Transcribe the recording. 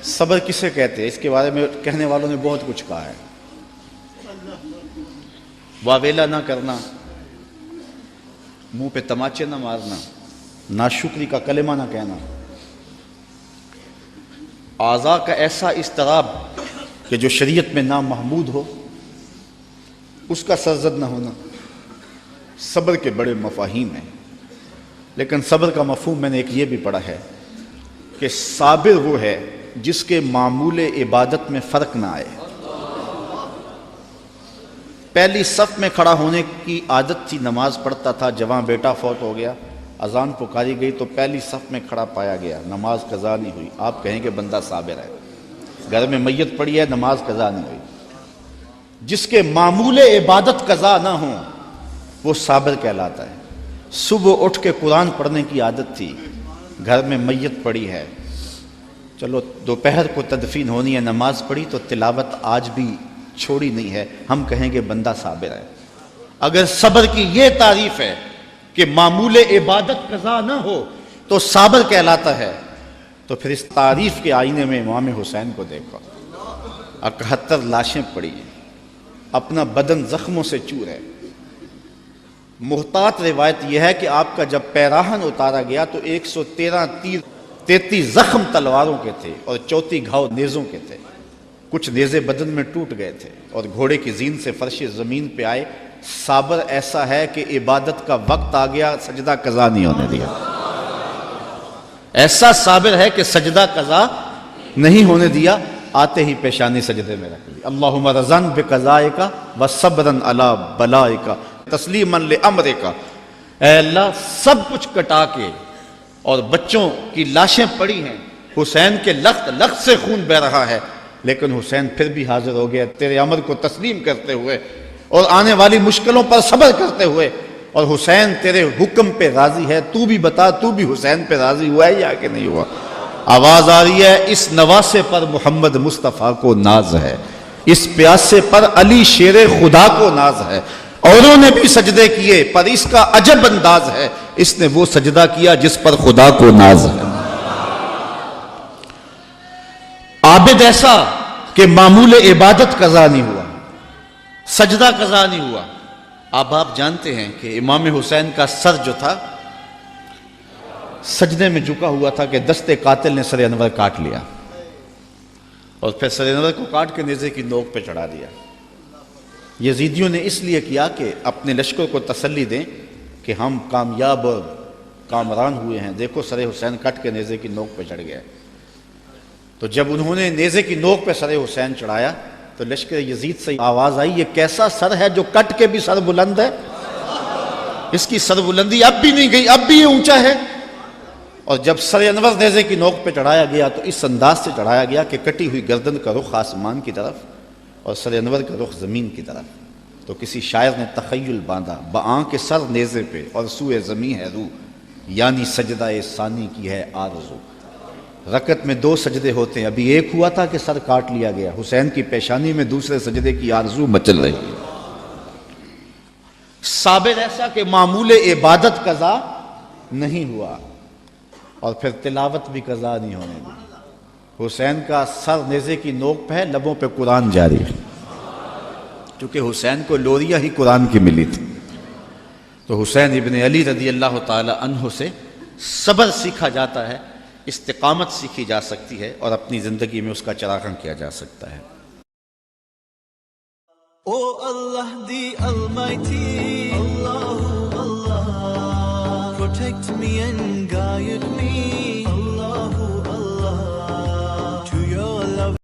صبر کسے کہتے ہیں؟ اس کے بارے میں کہنے والوں نے بہت کچھ کہا ہے۔ واویلا نہ کرنا، منہ پہ تماچے نہ مارنا، ناشکری کا کلمہ نہ کہنا، اعضاء کا ایسا اضطراب کہ جو شریعت میں نامحمود ہو اس کا سرزد نہ ہونا، صبر کے بڑے مفاہیم ہیں۔ لیکن صبر کا مفہوم میں نے ایک یہ بھی پڑھا ہے کہ صابر وہ ہے جس کے معمول عبادت میں فرق نہ آئے۔ پہلی صف میں کھڑا ہونے کی عادت تھی، نماز پڑھتا تھا، جوان بیٹا فوت ہو گیا، اذان پکاری گئی تو پہلی صف میں کھڑا پایا گیا، نماز قضا نہیں ہوئی، آپ کہیں کہ بندہ صابر ہے۔ گھر میں میت پڑی ہے، نماز قضا نہیں ہوئی۔ جس کے معمول عبادت قضا نہ ہوں وہ صابر کہلاتا ہے۔ صبح اٹھ کے قرآن پڑھنے کی عادت تھی، گھر میں میت پڑی ہے، چلو دوپہر کو تدفین ہونی ہے، نماز پڑھی تو تلاوت آج بھی چھوڑی نہیں ہے، ہم کہیں گے بندہ صابر ہے۔ اگر صبر کی یہ تعریف ہے کہ معمول عبادت قضا نہ ہو تو صابر کہلاتا ہے، تو پھر اس تعریف کے آئینے میں امام حسین کو دیکھو، 71 لاشیں پڑی ہیں، اپنا بدن زخموں سے چور ہے۔ محتاط روایت یہ ہے کہ آپ کا جب پیراہن اتارا گیا تو 113 تیر، 33 زخم تلواروں کے تھے اور 34 گھاؤ نیزوں کے تھے، کچھ نیزے بدن میں ٹوٹ گئے تھے، اور گھوڑے کی زین سے فرش زمین پہ آئے۔ صابر ایسا ہے کہ عبادت کا وقت آ گیا، سجدہ قضا نہیں ہونے دیا۔ ایسا صابر ہے کہ سجدہ قضا نہیں ہونے دیا، آتے ہی پیشانی سجدے میں رکھ لی۔ اللہم رضن بقضائک وصبرن علی بلائک تسلیما لامرک۔ اے اللہ، سب کچھ کٹا کے، اور بچوں کی لاشیں پڑی ہیں، حسین کے لخت لخت سے خون بہ رہا ہے، لیکن حسین پھر بھی حاضر ہو گیا تیرے امر کو تسلیم کرتے ہوئے اور آنے والی مشکلوں پر صبر کرتے ہوئے، اور حسین تیرے حکم پہ راضی ہے۔ تو بھی بتا، تو بھی حسین پہ راضی ہوا ہے یا کہ نہیں ہوا؟ آواز آ رہی ہے، اس نواسے پر محمد مصطفیٰ کو ناز ہے، اس پیاسے پر علی شیر خدا کو ناز ہے۔ اوروں نے بھی سجدے کیے پر اس کا عجب انداز ہے، اس نے وہ سجدہ کیا جس پر خدا کو ناز ہے۔ عابد ایسا کہ معمول عبادت قضا نہیں ہوا، سجدہ قضا نہیں ہوا۔ اب آپ جانتے ہیں کہ امام حسین کا سر جو تھا سجدے میں جھکا ہوا تھا کہ دستے قاتل نے سر انور کاٹ لیا، اور پھر سر انور کو کاٹ کے نیزے کی نوک پہ چڑھا دیا۔ یزیدیوں نے اس لیے کیا کہ اپنے لشکر کو تسلی دیں کہ ہم کامیاب اور کامران ہوئے ہیں، دیکھو سر حسین کٹ کے نیزے کی نوک پہ چڑھ گیا۔ تو جب انہوں نے نیزے کی نوک پہ سر حسین چڑھایا تو لشکر یزید سے آواز آئی، یہ کیسا سر ہے جو کٹ کے بھی سر بلند ہے؟ اس کی سر بلندی اب بھی نہیں گئی، اب بھی یہ اونچا ہے۔ اور جب سر انور نیزے کی نوک پہ چڑھایا گیا تو اس انداز سے چڑھایا گیا کہ کٹی ہوئی گردن کا رخ آسمان کی طرف اور سر انور کا رخ زمین کی طرف۔ تو کسی شاعر نے تخیل باندھا، بآں کے سر نیزے پہ اور سوئے زمین ہے روح، یعنی سجدہ ثانی کی ہے آرزو۔ رکعت میں 2 سجدے ہوتے ہیں، ابھی ایک ہوا تھا کہ سر کاٹ لیا گیا، حسین کی پیشانی میں دوسرے سجدے کی آرزو مچل رہی ہے۔ صابر ایسا کہ معمول عبادت قضا نہیں ہوا، اور پھر تلاوت بھی قضا نہیں ہونے دی۔ حسین کا سر نیزے کی نوک پہ ہے، لبوں پہ قرآن جاری ہے، کیونکہ حسین کو لوریاں ہی قرآن کی ملی تھی۔ تو حسین ابن علی رضی اللہ تعالی عنہ سے صبر سیکھا جاتا ہے، استقامت سیکھی جا سکتی ہے، اور اپنی زندگی میں اس کا چراغاں کیا جا سکتا ہے۔ Oh Allah the Almighty, Allah, Allah, protect me and guide me.